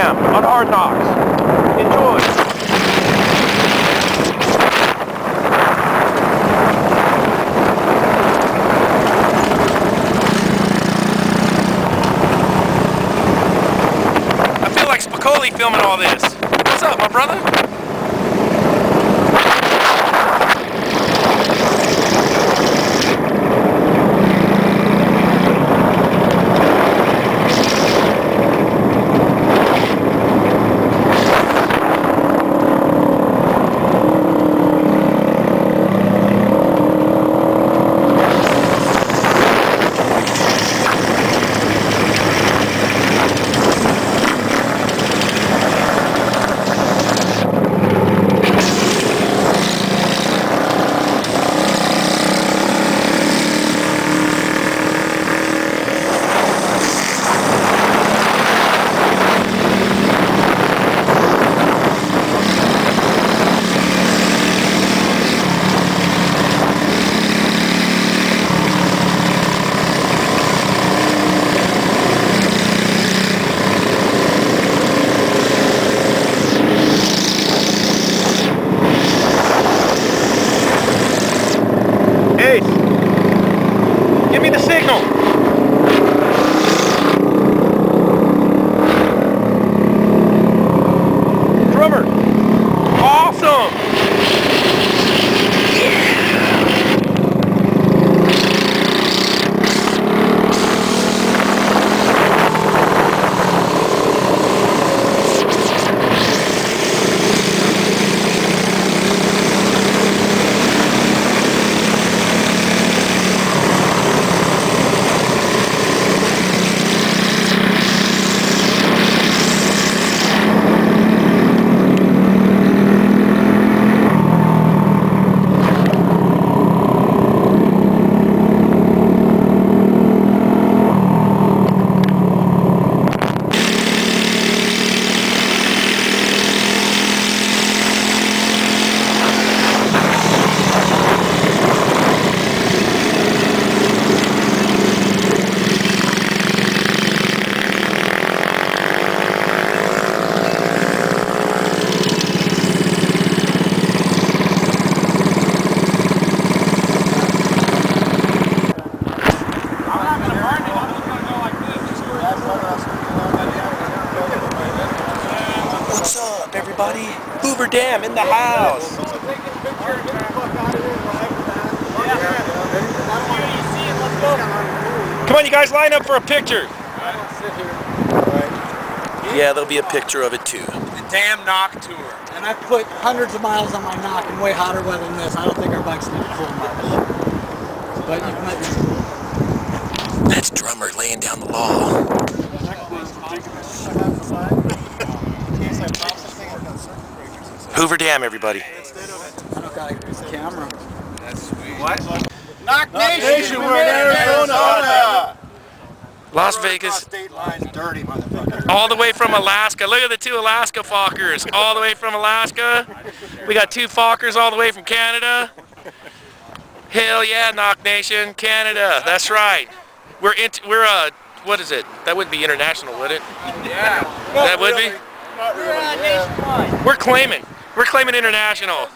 Dam on Hard Knocks. Enjoy. I feel like Spicoli filming all this. What's up, my brother? Give me the signal. Drummer. Awesome. What's up, everybody? Hoover Dam in the house. Come on, you guys, line up for a picture. Yeah, there'll be a picture of it too. The Dam Knock Tour. And I put hundreds of miles on my knock in way hotter weather than this. I don't think our bikes need full much. But you might be. That's Drummer laying down the law. Hoover Dam, everybody. I don't got a camera. That's sweet. What? Knock Nation, we're in Arizona. Las Vegas. State line's dirty, motherfucker. All the way from Alaska. Look at the two Alaska Fockers. All the way from Alaska. We got two Fockers all the way from Canada. Hell yeah, Knock Nation. Canada. That's right. We're what is it? That wouldn't be international, would it? Yeah. That would be? We're nationwide. We're claiming international.